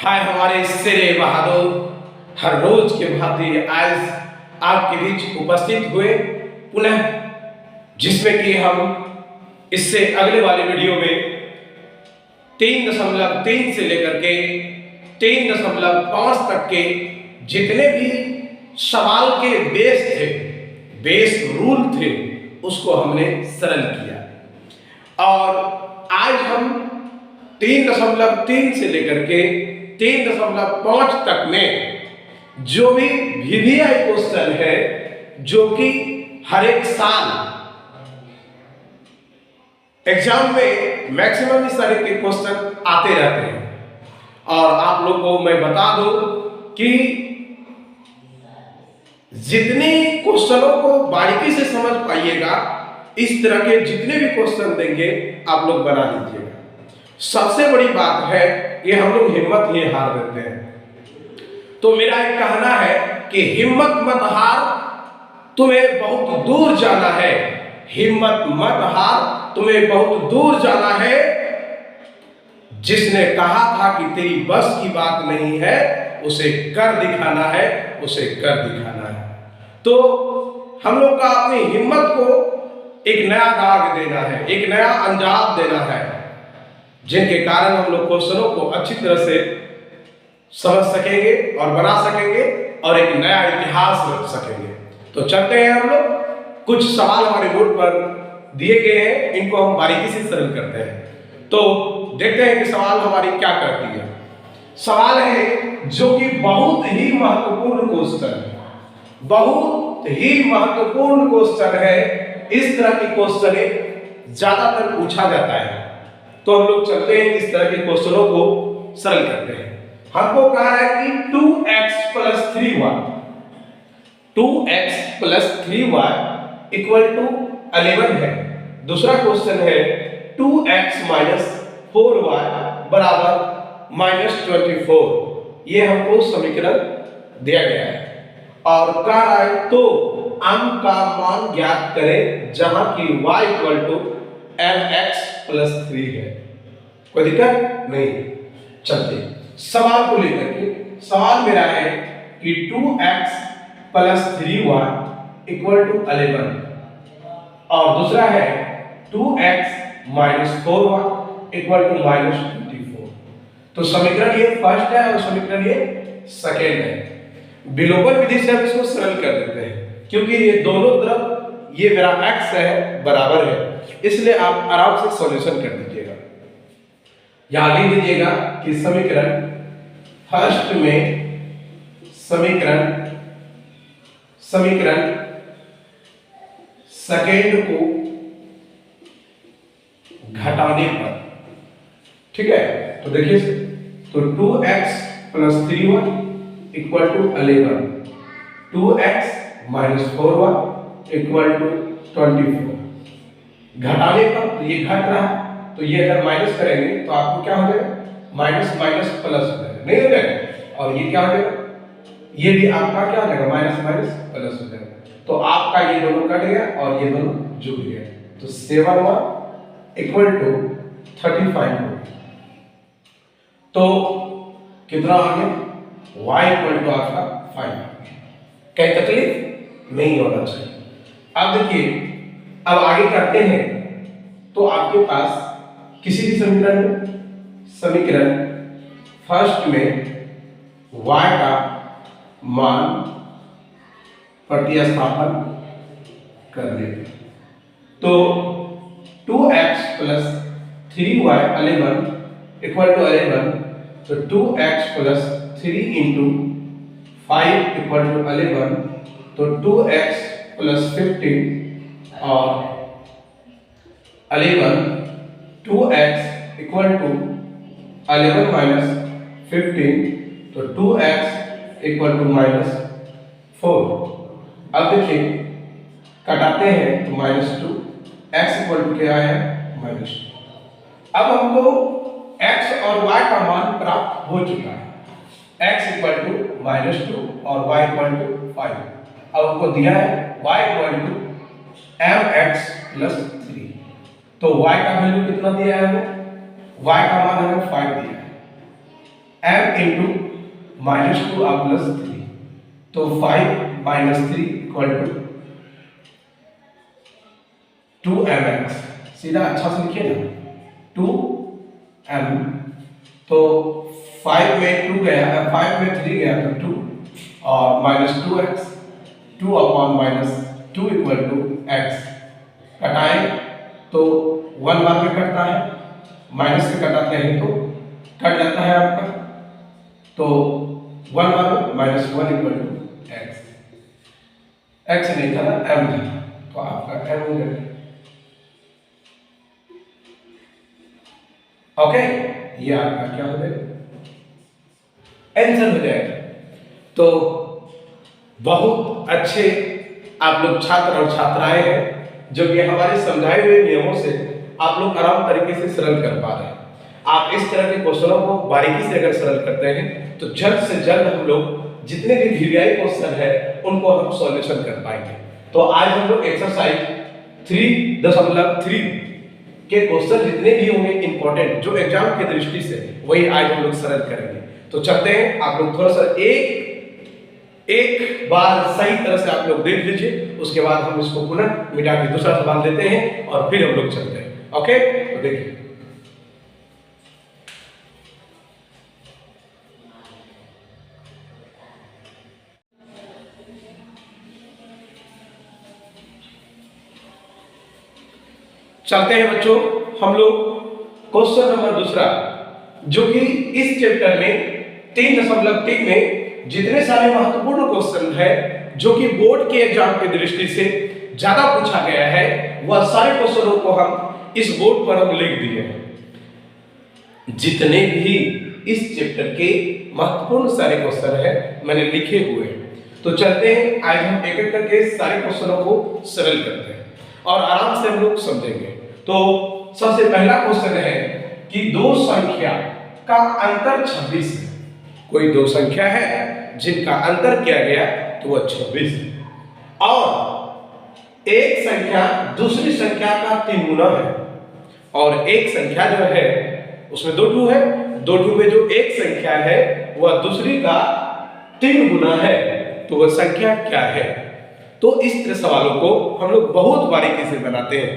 हाय हमारे शेरे बहादुर, हर रोज के भांति आज आपके बीच उपस्थित हुए पुनः, जिसमें कि हम इससे अगले वाले वीडियो में 3.3 से लेकर के 3.5 तक के जितने भी सवाल के बेस रूल थे उसको हमने सरल किया। और आज हम 3.3 से लेकर के 3.5 तक में जो भी VVI क्वेश्चन है, जो कि हर एक साल एग्जाम में मैक्सिमम इस तरह के क्वेश्चन आते रहते हैं। और आप लोग को मैं बता दूं कि जितने क्वेश्चनों को बारीकी से समझ पाइएगा, इस तरह के जितने भी क्वेश्चन देंगे आप लोग बना लीजिएगा। सबसे बड़ी बात है कि हम लोग हिम्मत ही हार देते हैं। तो मेरा एक कहना है कि हिम्मत मत हार, तुम्हें बहुत दूर जाना है। हिम्मत मत हार, तुम्हें बहुत दूर जाना है। जिसने कहा था कि तेरी बस की बात नहीं है, उसे कर दिखाना है, उसे कर दिखाना है। तो हम लोग का अपनी हिम्मत को एक नया दाग देना है, एक नया अंजाम देना है, जिनके कारण हम लोग क्वेश्चनों को अच्छी तरह से समझ सकेंगे और बना सकेंगे और एक नया इतिहास रख सकेंगे। तो चलते हैं, हम लोग कुछ सवाल हमारे बोर्ड पर दिए गए हैं, इनको हम बारीकी से सरल करते हैं। तो देखते हैं कि सवाल हमारी क्या करती है। सवाल है जो कि बहुत ही महत्वपूर्ण क्वेश्चन है, बहुत ही महत्वपूर्ण क्वेश्चन है। इस तरह के क्वेश्चन ज्यादातर पूछा जाता है। तो हम लोग चलते हैं, इस तरह के क्वेश्चनों को सरल करते हैं। हमको कहा है कि 2x + 3y 11 है। दूसरा क्वेश्चन है 2x - 4y = -24। ये हमको समीकरण दिया गया है और कह रहा है तो अंक का मान ज्ञात करें जहां की y = mx + 3 है। कोई दिक्कत नहीं। चलते सवाल को लेकर के। सवाल मेरा है कि 2x + 3y = 11 और दूसरा है 2x - 4y = -24। तो समीकरण ये फर्स्ट है और समीकरण ये सेकेंड है। विलोपन विधि से हम इसको सरल कर देते हैं, क्योंकि ये दोनों तरफ ये मेरा x है बराबर है, इसलिए आप आराम से सॉल्यूशन कर दीजिएगा। यहां लिख दीजिएगा कि समीकरण फर्स्ट में समीकरण सेकेंड को घटाने पर, ठीक है। तो देखिए, तो 2x + 3y = 11, 2x - 4y = 24। घटाने पर तो ये घट रहा है, तो ये अगर माइनस करेंगे तो आपको क्या हो जाएगा, माइनस माइनस प्लस हो जाएगा, नहीं हो जाएगा। और ये क्या हो जाएगा, ये भी आपका क्या हो जाएगा, माइनस माइनस प्लस हो जाएगा। तो आपका ये दोनों कट गया और ये दोनों जुड़ गया। तो 7y = 35 हो गया। तो कितना आ गया, y = आपका 5। कहीं तकलीफ नहीं होना चाहिए। अब देखिए, अब आगे करते हैं। तो आपके पास किसी भी समीकरण फर्स्ट में y का मान प्रतिस्थापन कर लेते। तो 2x + 3y 11 = 11, तो 2x + 3 × 5 = 11, तो 2x + 15 और 11, 2x = 11 - 15, तो 2x = -4। अब देखिए, कटाते हैं तो -2, x = क्या है, -2। अब हमको x और y का मान प्राप्त हो चुका है। x = -2 और y = 5। अब हमको दिया है y = mx + 3। तो y का वैल्यू कितना दिया है हमें, y का मान हमें 5 दिया है। m इंटू -2r प्लस 3, तो 5 माइनस 3 इक्वल टू 2mx, सीधा अच्छा से लिखिए ना, 2m, तो 5 में 2 गया, 5 में 3 गया तो 2 और -2x, 2 upon -2 equal to x, घटाएं तो 1 बार में कटता है, माइनस से कटाते हैं तो कट जाता है आपका, तो 1 बार में -1 इक्वल टू x, x नहीं था ना m था, तो आपका m हो गया। ओके, ये आपका क्या हो जाएगा, आंसर हो जाएगा। तो बहुत अच्छे आप लोग छात्र और छात्राएं हैं, जब ये हमारे समझाए हुए नियमों से आप लोग आराम तरीके से सरल कर पा रहे हैं। आप इस तरह के क्वेश्चनों को बारीकी से अगर सरल करते हैं तो जल्द से जल्द हम लोग जितने भी वीवीआई क्वेश्चन है उनको हम सॉल्यूशन कर पाएंगे। तो आज हम लोग एक्सरसाइज 3.3 के क्वेश्चन जितने भी होंगे इंपॉर्टेंट जो एग्जाम की दृष्टि से, वही आज हम लोग सरल करेंगे। तो चलते हैं, आप लोग थोड़ा सा एक बार सही तरह से आप लोग देख लीजिए, उसके बाद हम इसको पुनः मिटा के दूसरा सवाल देते हैं और फिर हम लोग चलते हैं। ओके, तो देखिए चलते हैं बच्चों, हम लोग क्वेश्चन नंबर दूसरा, जो कि इस चैप्टर में 3.3 में जितने सारे महत्वपूर्ण क्वेश्चन है जो कि बोर्ड के एग्जाम की दृष्टि से ज्यादा पूछा गया है, वह सारे क्वेश्चनों को हम इस बोर्ड पर हम लिख दिए हैं। जितने भी इस चैप्टर के महत्वपूर्ण सारे क्वेश्चन है मैंने लिखे हुए हैं। तो चलते हैं, आज हम एक एक करके सारे क्वेश्चनों को सरल करते हैं और आराम से हम लोग समझेंगे। तो सबसे पहला क्वेश्चन है कि दो संख्या का अंतर 26 है। कोई दो संख्या है जिनका अंतर किया गया तो वह 26 है, और एक संख्या दूसरी संख्या का 3 गुना है, और एक संख्या जो है उसमें 2 है, 2 में जो एक संख्या है वह दूसरी का 3 गुना है, तो वह संख्या क्या है। तो इस तरह सवालों को हम लोग बहुत बारीकी से बनाते हैं,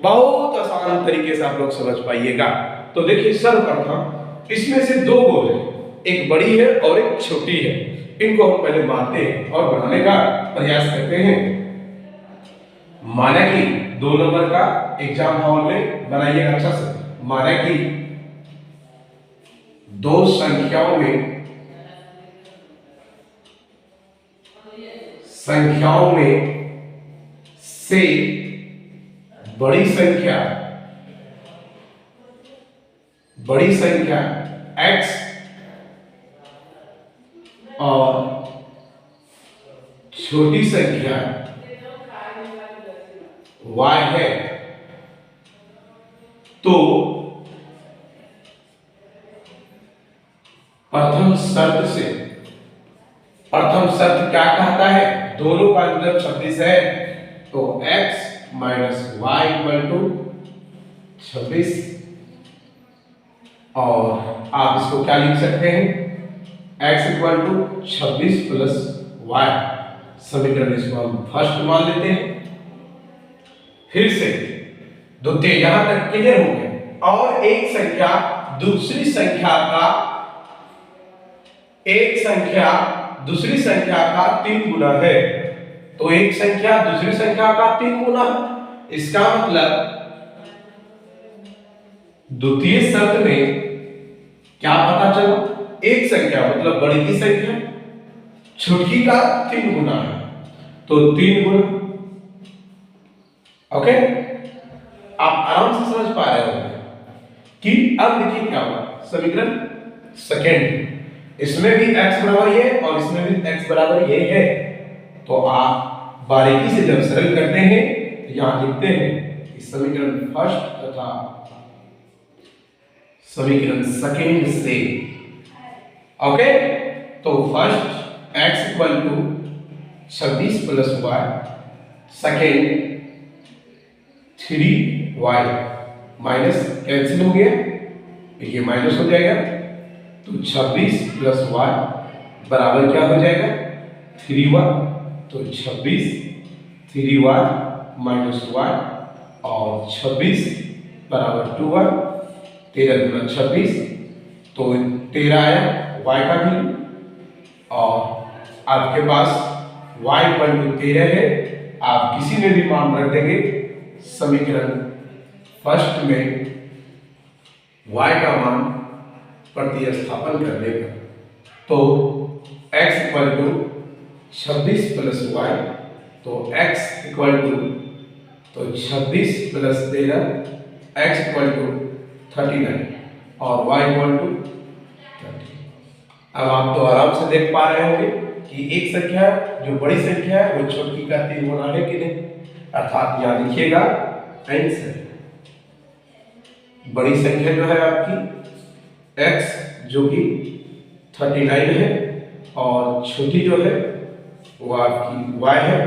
बहुत आसान तरीके से आप लोग समझ पाइएगा। तो देखिए सर्वप्रथम इसमें से 2 गोल है, एक बड़ी है और एक छोटी है, इनको हम पहले मानते हैं और बनाने का प्रयास करते हैं। माना कि 2 नंबर का एग्जाम हॉल में बनाइएगा अच्छा से। माना कि दो संख्याओं में से बड़ी संख्या x और छोटी संख्या y है, तो प्रथम शर्त क्या कहता है, दोनों का अंतर 26 है, तो x minus y equal to 26, और आप इसको क्या लिख सकते हैं, x equal to 26 plus y। समीकरण इसको हम फर्स्ट मान लेते हैं। फिर से द्वितीय यहां तक क्लियर हो गया, और एक संख्या दूसरी संख्या का 3 गुना है, तो एक संख्या दूसरी संख्या का 3 गुना है। इसका मतलब द्वितीय शर्त में क्या पता चला, एक संख्या मतलब बड़ी की संख्या छोटी का 3 गुना है, तो 3 गुना। ओके, आप आराम से समझ पा रहे होंगे कि अब देखिए क्या हुआ, समीकरण सेकेंड, इसमें भी x बराबर ये और इसमें भी x बराबर ये है, तो आप बारीकी से जब सरल करते हैं तो यहां लिखते हैं कि समीकरण फर्स्ट तथा समीकरण सेकेंड से। ओके, तो first x equal to 26 plus y, second 3y, minus cancel हो गया, ये माइनस हो जाएगा, तो 26 प्लस वाई बराबर क्या हो जाएगा 3y। तो 26 3y माइनस वाई और 26 बराबर 2y। 13 गुना 26 तो 13 आया y का भी। और आपके पास y इक्वल टू 13 है। आप किसी में भी मान रख देंगे समीकरण फर्स्ट में y का मान प्रतिस्थापन करने पर तो x equal to 26 plus y. तो x इक्वल टू तो 26 प्लस 13 x इक्वल टू 39 और y इक्वल टू 30। अब आप तो आराम से देख पा रहे होंगे कि एक संख्या जो बड़ी संख्या है वो छोटी का 3 गुना है कि नहीं। अर्थात यहाँ लिखिएगा आंसर बड़ी संख्या जो है आपकी x जो कि 39 है और छोटी जो है वो आपकी y है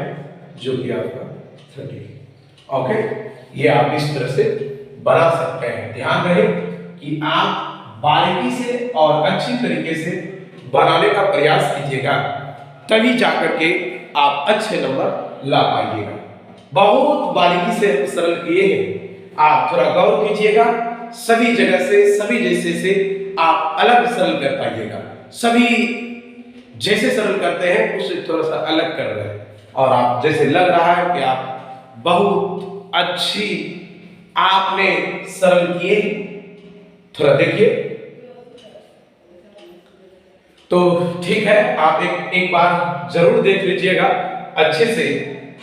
जो कि आपका 30 है। ओके, ये आप इस तरह से बना सकते हैं। ध्यान रहे कि आप बारीकी से और अच्छी तरीके से बनाने का प्रयास कीजिएगा, तभी जाकर के आप अच्छे नंबर ला पाइएगा। बहुत बारीकी से सरल किए हैं, आप थोड़ा गौर कीजिएगा। सभी जगह से सभी जैसे से आप अलग सरल कर पाइएगा। सभी जैसे सरल करते हैं उससे थोड़ा सा अलग कर रहे हैं और आप जैसे लग रहा है कि आप बहुत अच्छी आपने सरल किए। थोड़ा देखिए तो ठीक है, आप एक बार जरूर देख लीजिएगा अच्छे से।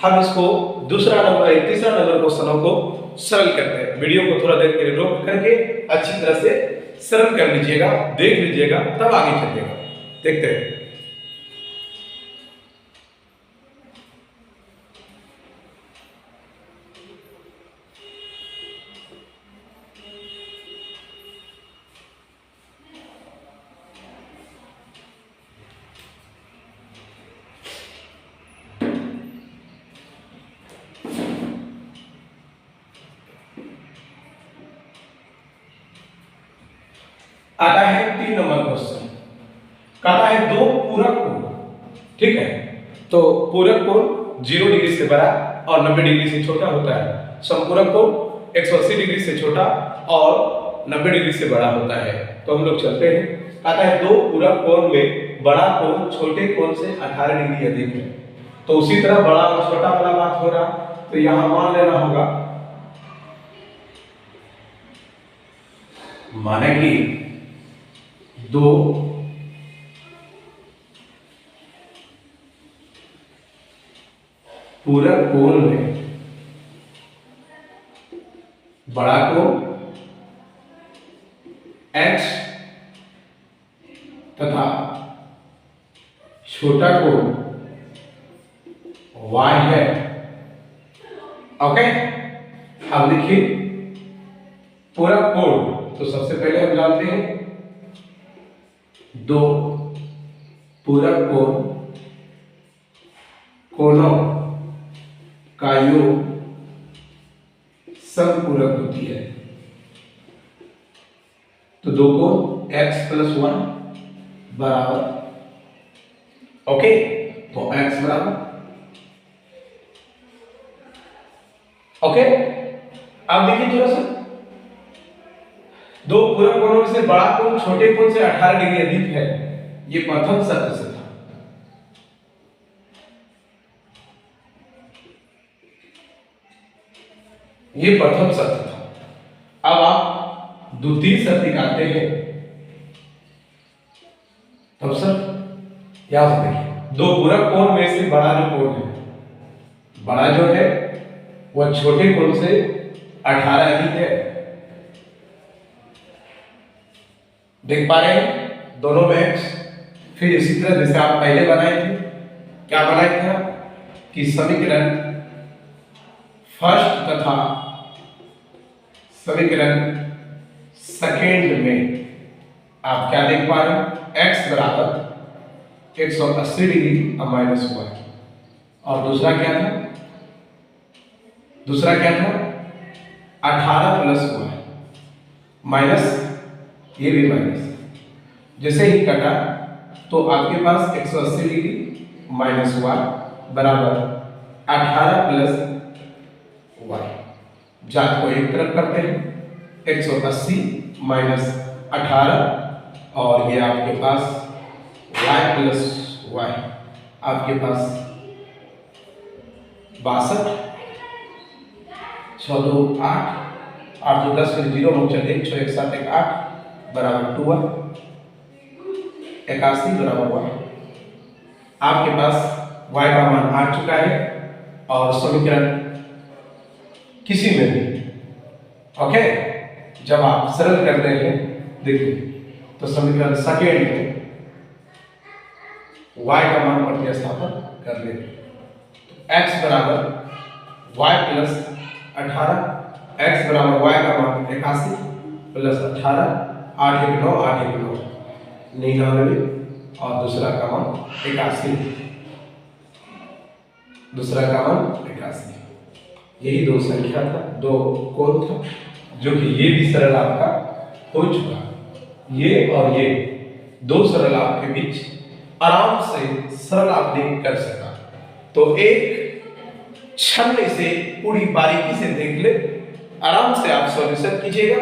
हम इसको तीसरा नंबर क्वेश्चनों को सरल करते हैं। वीडियो को थोड़ा देर के लिए रोक करके अच्छी तरह से सरल कर लीजिएगा, देख लीजिएगा, तब आगे चलिएगा। देखते हैं। आता है 3 नंबर क्वेश्चन। कहता है दो पूरक कोण, ठीक है, तो पूरक कोण 0 डिग्री से बड़ा और 90 डिग्री से छोटा होता है। समपूरक कोण 180 डिग्री से छोटा और 90 डिग्री से बड़ा होता है। तो हम लोग चलते हैं। कहता है दो पूरक कोण में बड़ा कोण छोटे कोण से 18 डिग्री अधिक है। तो उसी तरह बड़ा और छोटा वाला बात हो रहा, तो यहां मान लेना होगा, माने कि दो पूरक कोण में बड़ा कोण x तथा छोटा कोण y है। ओके, अब देखिए पूरक कोण, तो सबसे पहले हम जानते हैं दो पूरक कोण कोणों का योग समपूरक होती है। तो दो कोण x प्लस 1 बराबर, ओके, तो x बराबर, ओके। अब देखिए थोड़ा सा, दो पूरक कोणों में से बड़ा कोण छोटे कोण से 18 डिग्री अधिक है, ये प्रथम शर्त से था। ये प्रथम शर्त था। अब आप द्वितीय शर्त निकालते हैं। तब सर यहां से देखिए, दो पूरक कोण में से बड़ा जो कोण है, बड़ा जो है वह छोटे कोण से 18 अधिक है। देख पा रहे हैं दोनों में x। फिर इसी तरह जैसे आप पहले बनाए थे, क्या बनाए थे कि समीकरण फर्स्ट तथा समीकरण सेकेंड में आप क्या देख पा रहे हैं, x बराबर 180 डिग्री माइनस 1। और दूसरा क्या था, दूसरा क्या था 18 प्लस 1 माइनस, ये भी माइनस, जैसे ही कटा तो आपके पास 180 डिग्री माइनस y बराबर 18 प्लस y। जात को एक तरफ करते हैं, 180 माइनस 18 और ये आपके पास y प्लस y, आपके पास 62, 6 2 8, 8 2 10 फिर 0 मुझे 1 6 1 7 1 8 बराबर 2y, 81 बराबर y। आपके पास y का मान आ चुका है और समीकरण किसी में भी ओके जब आप सरल करते हैं देखिए तो समीकरण सेकेंड में y का मान प्रतिस्थापन कर लेते हैं। x बराबर y प्लस 18, x बराबर y का मान 81 प्लस 18, 8 1 9 8 1 9 99 और दूसरा का मान 81, दूसरा का मान 81। यही दो संख्या था, दो कोण था जो कि ये भी सरल आपका हो चुका। ये और ये दो सरल आपके बीच आराम से सरल आपने कर सका। तो एक क्षण में से पूरी बारीकी से देख ले, आराम से आप सॉल्यूशन कीजिएगा।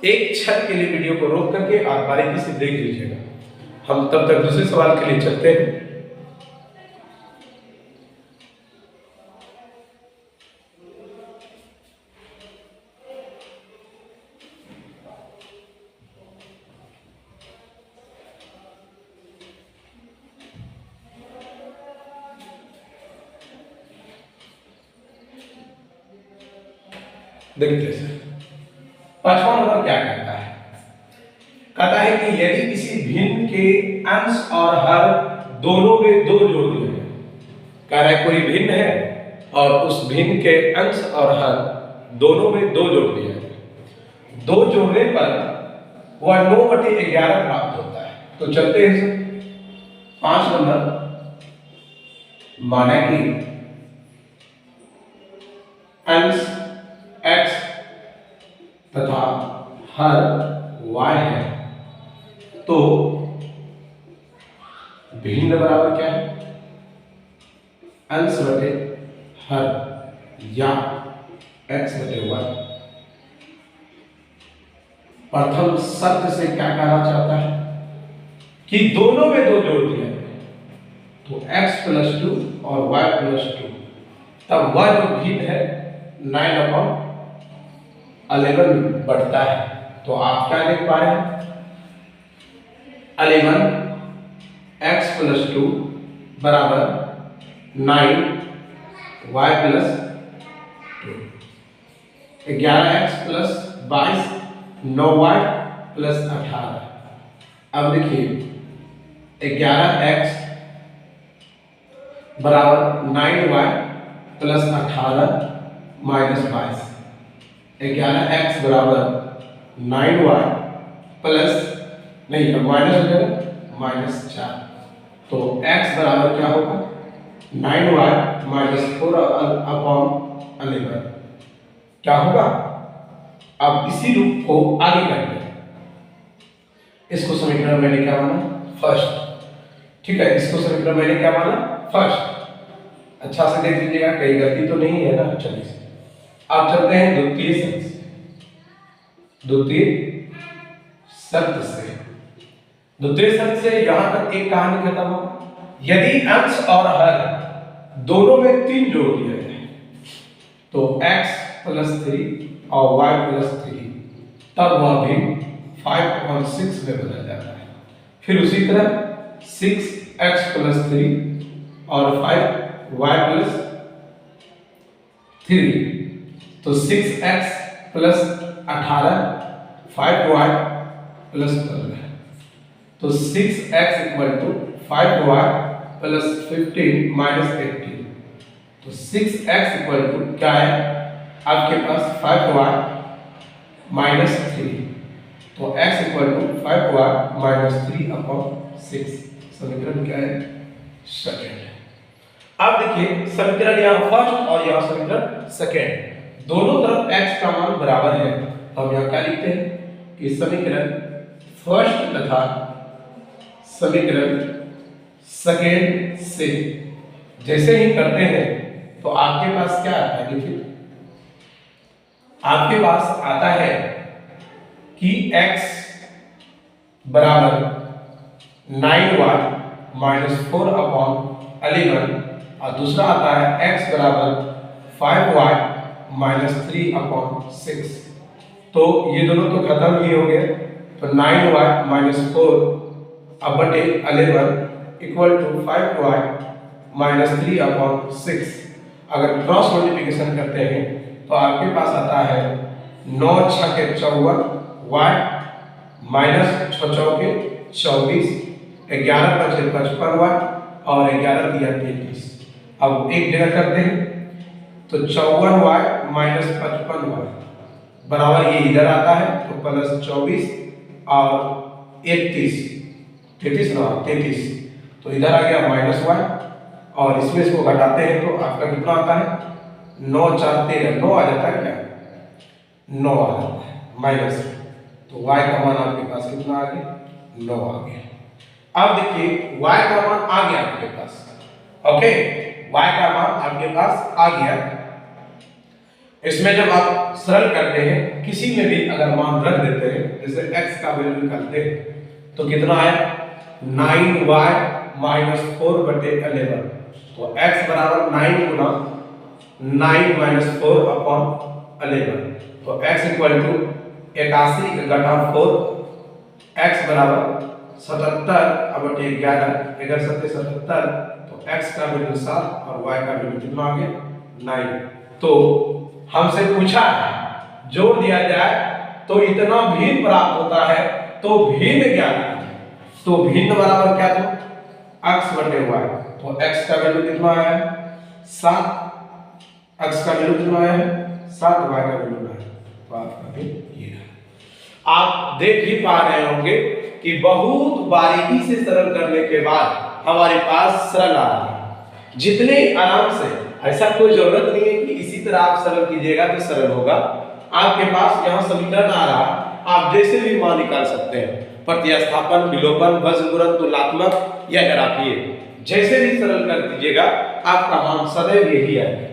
एक क्षण के लिए वीडियो को रोक करके आप बारीकी से देख लीजिएगा। हम तब तक दूसरे सवाल के लिए चलते हैं। देखते हैं पांचवा नंबर क्या कहता है। कहता है कि यदि किसी भिन्न के अंश और हर दोनों में दो जोड़ दिए हैं। कह रहा है कोई भिन्न है और उस भिन्न के अंश और हर दोनों में दो जोड़ दिए हैं। दो जोड़ने पर वह 9/11 प्राप्त होता है। तो चलते हैं 5 नंबर, माना कि अंश x तथा हर y है तो भिन्न बराबर क्या है, अंश बटे हर या x बटे y। प्रथम शर्त से क्या कहना चाहता है कि दोनों में दो जोड़ दिया है तो x प्लस 2 और y प्लस 2, तब y जो भिन्न है 9/11 बढ़ता है। तो आप क्या देख पा रहे हैं, 11 x प्लस 2 बराबर 9 y plus 2, 11x plus 22 9y plus 18। अब देखिए 11x बराबर 9y प्लस 18 माइनस 22, 11x बराबर 9y प्लस नहीं माइनस हो जाएगा माइनस 4। तो x बराबर क्या होगा 9y माइनस 4 अपॉन 11 क्या होगा। अब इसी रूप को आगे करते हैं। इसको समीकरण मैंने क्या माना फर्स्ट, ठीक है, इसको समीकरण मैंने क्या माना फर्स्ट। अच्छा से देख लीजिएगा कहीं गलती तो नहीं है ना। चलिए अब चलते हैं द्वितीय शर्त से। द्वितीय शर्त से यहां तक एक कहानी खत्म होगा। यदि अंश और हर दोनों में 3 जोड़ दिया जाए तो x प्लस 3 और y प्लस 3, तब वह भी 5/6 में बदल जाता है। फिर उसी तरह 6x प्लस 3 और 5y प्लस 3, तो 6x प्लस 18 5y प्लस 12, तो 6x equal to 5y plus 15 minus 18। तो 6x इक्वल टू क्या है आपके पास 5y माइनस 3, तो x equal to 5y minus 3 upon 6। समीकरण क्या है सेकेंड। अब देखिए समीकरण यहाँ फर्स्ट और यहाँ समीकरण सेकेंड, दोनों तरफ x का मान बराबर है। हम यहाँ क्या लिखते हैं कि समीकरण फर्स्ट तथा समीकरण सेकेंड से जैसे ही करते हैं तो आपके पास क्या आता है, देखिए आपके पास आता है कि x बराबर 9y माइनस 4/11 और दूसरा आता है x बराबर 5y माइनस 3/6। तो ये दोनों तो खत्म ही हो गए, तो 9y minus 4/11 equal to 5y minus 3/6। अगर क्रॉस मल्टीप्लिकेशन करते हैं तो आपके पास आता है 9 छके 54 y माइनस 6 चौके 24, 11 पचे 55 y और 11 दिया 33। अब एक जगह करते हैं तो 54 y माइनस 55 y बराबर ये इधर आता है तो प्लस 24 और 33 तो इधर आ गया माइनस y और इसमें इसको घटाते हैं तो आपका कितना आता है 9 4 13 9 आ जाता है, क्या 9 आ जाता है माइनस, तो y का मान आपके पास कितना आ गया 9 आ गया। अब देखिए y का मान आ गया आपके पास, ओके y का मान आपके पास आ गया। इसमें जब आप सरल करते हैं किसी में भी अगर मान रख देते हैं, जैसे x का वैल्यू निकालते हैं तो कितना आया 9y माइनस 4/11, तो x बराबर 9 गुना 9 माइनस 4/11, तो x इक्वल टू 81 घटा 4, x बराबर 77/11, 11 7 77, तो x का वैल्यू 7 और y का वैल्यू कितना आ गया 9। तो हमसे पूछा है जोड़ दिया जाए तो इतना भिन्न प्राप्त होता है, तो भिन्न ज्ञात कीजिए। तो भिन्न बराबर क्या था x बटे y, तो x का वैल्यू कितना आया है 7, x का वैल्यू कितना आया है 7, y का वैल्यू 9, तो आपका भी ये है। आप देख ही पा रहे होंगे कि बहुत बारीकी से सरल करने के बाद हमारे पास सरल आ रहा है। जितने आराम से, ऐसा कोई जरूरत नहीं है कि इसी तरह आप सरल कीजिएगा तो सरल होगा। आपके पास यहाँ समीकरण आ रहा है, आप जैसे भी मान निकाल सकते हैं, प्रतिस्थापन, विलोपन, भंजगुणन, तुलनात्मक या घातीय, जैसे भी सरल कर दीजिएगा आपका मान सदैव यही आएगा,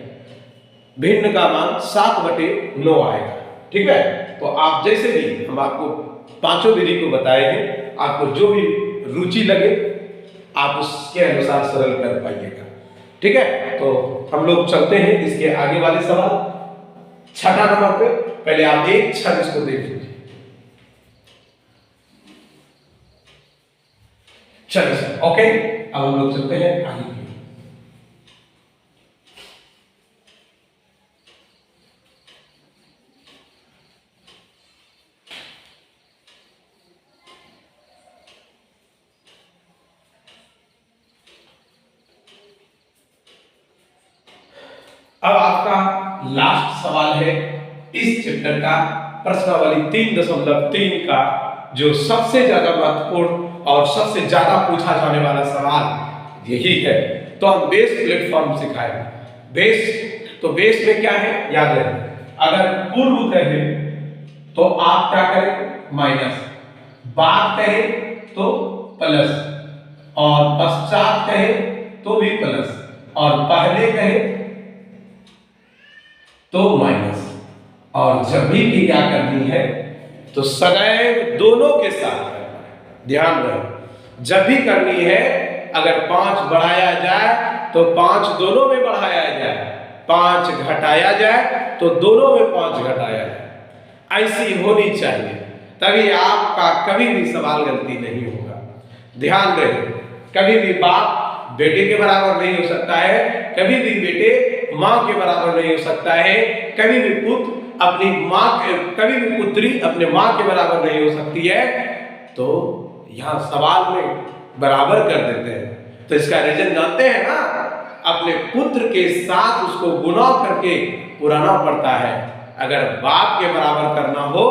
भिन्न का मान 7/9 आएगा। ठीक है, तो आप जैसे भी, हम आपको पांचों विधि को बताएंगे, आपको जो भी रुचि लगे आप उसके अनुसार सरल कर पाइएगा। ठीक है, तो हम लोग चलते हैं इसके आगे वाले सवाल। छठा नंबर पे पहले आप एक क्षण इसको देख लीजिए। चलिए सर, ओके, अब हम लोग चलते हैं आगे की। अब आपका लास्ट सवाल है इस चैप्टर का, प्रश्नावली 3.3 का जो सबसे ज्यादा महत्वपूर्ण और सबसे ज्यादा पूछा जाने वाला सवाल यही है। तो हम बेस प्लेटफॉर्म सिखाएंगे। बेस, तो बेस में क्या है याद रखें, अगर पूर्व कहें तो आप क्या करें माइनस, बाद कहें तो प्लस, और पश्चात कहें तो भी प्लस, और पहले कहें तो माइनस। और जब भी क्या करनी है तो सदैव दोनों के साथ करना है। ध्यान रहे, जब भी करनी है अगर 5 बढ़ाया जाए तो 5 दोनों में बढ़ाया जाए, 5 घटाया जाए तो दोनों में 5 घटाया जाए। ऐसी होनी चाहिए, तभी आपका कभी भी सवाल गलती नहीं होगा। ध्यान रहे, कभी भी बाप बेटे के बराबर नहीं हो सकता है, कभी भी बेटे मां के बराबर नहीं हो सकता है, कभी भी पुत्र अपनी मां के, कभी भी पुत्री अपने मां के बराबर नहीं हो सकती है। तो यहां सवाल में बराबर कर देते हैं, तो इसका रीजन जानते हैं ना, अपने पुत्र के साथ उसको गुणा करके पुराना पड़ता है। अगर बाप के बराबर करना हो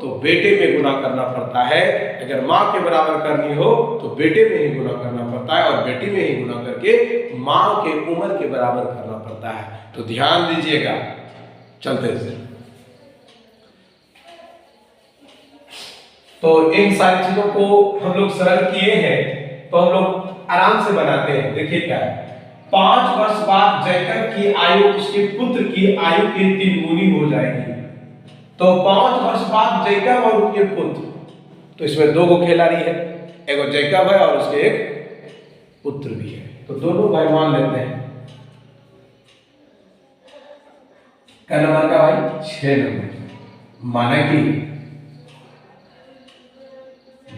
तो बेटे में गुना करना पड़ता है, अगर माँ के बराबर करनी हो तो बेटे में ही गुना करना पड़ता है, और बेटी में ही गुना करके माँ के उम्र के बराबर करना पड़ता है। तो ध्यान दीजिएगा, चलते हैं। तो इन सारी चीजों को हम लोग सरल किए हैं, तो हम लोग आराम से बनाते हैं। देखिए क्या है, 5 वर्ष बाद जैकब की आयु उसके पुत्र की आयु के 3 गुनी हो जाएगी। तो 5 वर्ष बाद जैकब और उनके पुत्र, तो इसमें 2 गो खिलाड़ी है, एक जैकब है और उसके एक पुत्र भी है, तो दोनों भाई मान लेते हैं। क्या नंबर का भाई 6 नंबर, माना कि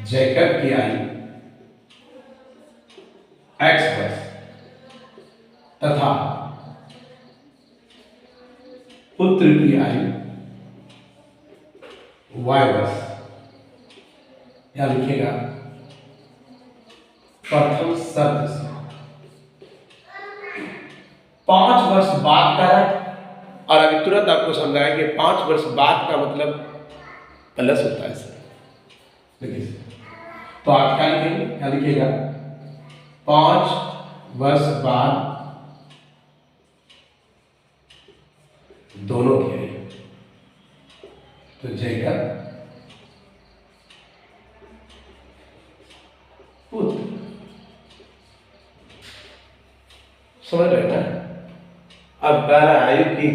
जैकब की आयु x वर्ष तथा पुत्र की आयु y वर्ष। यहां लिखिएगा प्रथम शब्द से 5 वर्ष बाद का है, और अभी तुरंत आपको समझाएं कि 5 वर्ष बाद का मतलब प्लस होता है सर। देखिए तो आप क्या लिखेंगे, क्या लिखिएगा 5 वर्ष बाद दोनों के, तो जैकब पुत्र, समझ रहे ना। अब पहला आयु की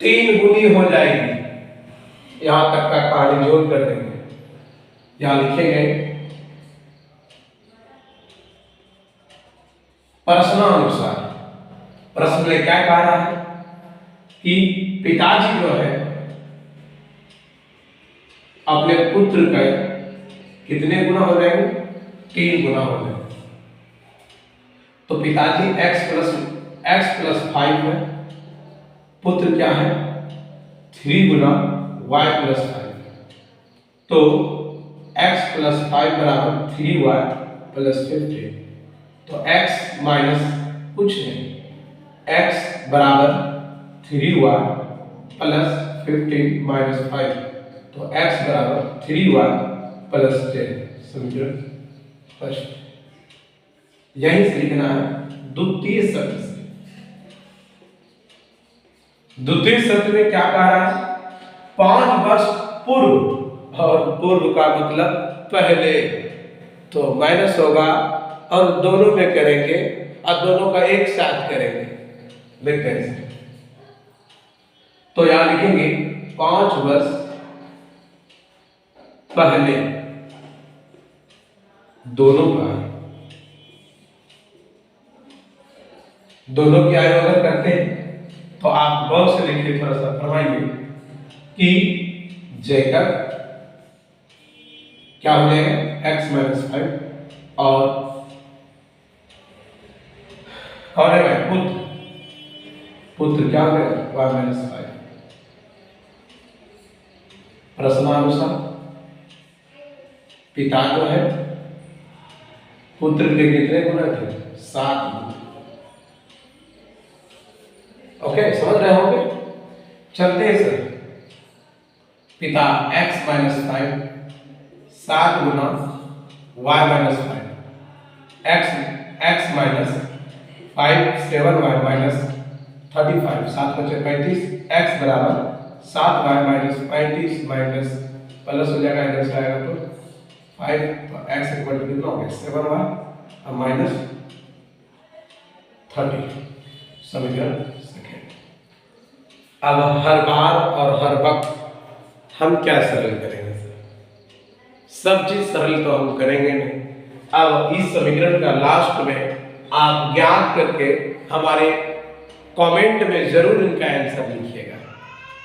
3 गुनी हो जाएगी, यहां तक का कहानी जोड़ कर देंगे। यहां लिखेंगे प्रश्नानुसार, प्रश्न में क्या कह रहा है कि पिताजी जो है अपने पुत्र का कितने गुना हो जाएंगे, 3 गुना हो जाएंगे। तो पिताजी x प्लस 5 है, पुत्र क्या है 3 गुना y प्लस 5, तो x प्लस 5 बराबर 3y प्लस 15। तो x माइनस कुछ नहीं, x बराबर 3y प्लस 15 माइनस 5, तो x बराबर 3y प्लस 10। समीकरण फर्स्ट, यही से लिखना है द्वितीय शब्द से। द्वितीय शब्द में क्या कह रहा है, 5 वर्ष पूर्व, और पूर्व का मतलब पहले, तो माइनस होगा और दोनों में करेंगे और दोनों का एक साथ करेंगे। देखते हैं, तो यहां लिखेंगे 5 वर्ष पहले दोनों का, दोनों की आयु अगर करते हैं तो आप गौर से देखिए, थोड़ा सा फरमाइए कि जैकब क्या हो जाएगा x माइनस 5 और है भाई पुत्र, पुत्र क्या हो गया y माइनस 5। प्रश्नानुसार पिता जो है पुत्र के कितने गुना थे, 7 गुना। ओके, समझ रहे होंगे। चलते हैं सर, पिता x माइनस 5 7 गुना y minus 5, x minus 5 7y minus 35, 7 बचे 35, x बराबर 7y माइनस 35 माइनस प्लस हो जाएगा, इधर से आएगा तो 5, तो x इक्वल टू कितना हो गया 7y और माइनस 30। समीकरण सेकंड। अब हर बार और हर वक्त हम क्या सरल करेंगे सर, सब चीज सरल तो हम करेंगे नहीं। अब इस समीकरण का लास्ट में आप ज्ञात करके हमारे कमेंट में जरूर इनका आंसर लिखिएगा,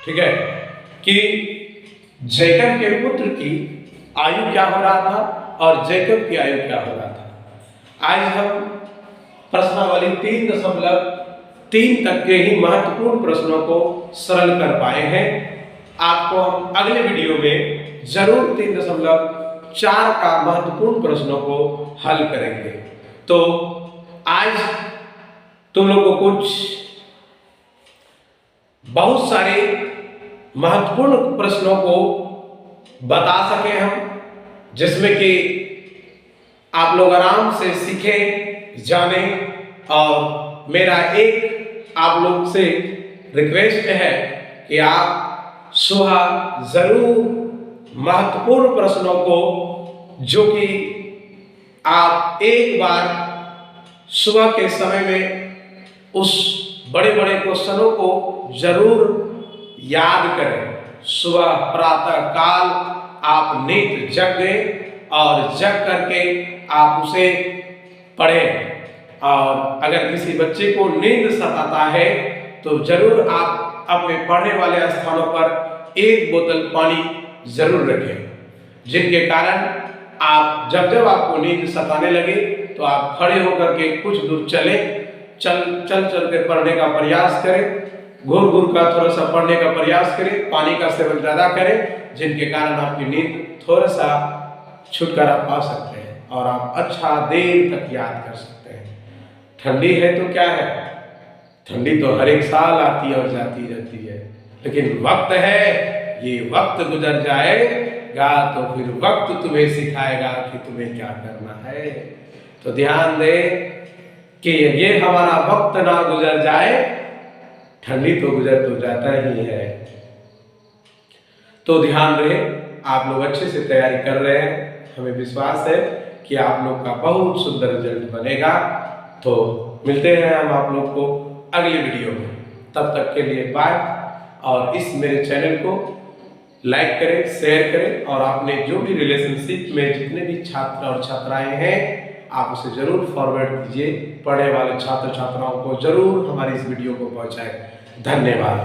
ठीक है, कि जैकब के पुत्र की आयु क्या हो रहा था और जैकब की आयु क्या हो रहा था। आज हम प्रश्नावली 3.3 तक के ही महत्वपूर्ण प्रश्नों को सरल कर पाए हैं। आपको हम अगले वीडियो में जरूर 3.4 का महत्वपूर्ण प्रश्नों को हल करेंगे। तो आज तुम लोग को कुछ बहुत सारे महत्वपूर्ण प्रश्नों को बता सके हम, जिसमें कि आप लोग आराम से सीखें, जाने। और मेरा एक आप लोग से रिक्वेस्ट है कि आप सुबह जरूर महत्वपूर्ण प्रश्नों को जो कि आप एक बार सुबह के समय में उस बड़े बड़े क्वेश्चनों को जरूर याद करें। सुबह प्रातः काल आप नित जग गए और जग करके आप उसे पढ़ें। और अगर किसी बच्चे को नींद सताता है तो जरूर आप अपने पढ़ने वाले स्थानों पर एक बोतल पानी जरूर रखें, जिनके कारण आप जब आपको नींद सताने लगे तो आप खड़े होकर के कुछ दूर चल के पढ़ने का प्रयास करें, घूर घूर का थोड़ा सा पढ़ने का प्रयास करें, पानी का सेवन ज्यादा करें, जिनके कारण आपकी नींद थोड़ा सा छुटकारा पा सकते हैं और आप अच्छा देर तक याद कर सकते हैं। ठंडी है तो क्या है, ठंडी तो हर एक साल आती और जाती रहती है, लेकिन वक्त है, ये वक्त गुजर जाएगा तो फिर वक्त तुम्हें सिखाएगा कि तुम्हें क्या करना है। तो ध्यान दे कि ये हमारा वक्त ना गुजर जाए, ठंडी तो गुजर तो जाता ही है। तो ध्यान रहे, आप लोग अच्छे से तैयारी कर रहे हैं, हमें विश्वास है कि आप लोग का बहुत सुंदर रिजल्ट बनेगा। तो मिलते हैं हम आप लोग को अगली वीडियो में, तब तक के लिए बाय। और इस मेरे चैनल को लाइक करें, शेयर करें और आपने जो भी रिलेशनशिप में जितने भी छात्र और छात्राएं हैं आप उसे जरूर फॉरवर्ड कीजिए। पढ़ने वाले छात्र छात्राओं को जरूर हमारी इस वीडियो को पहुंचाएं। धन्यवाद।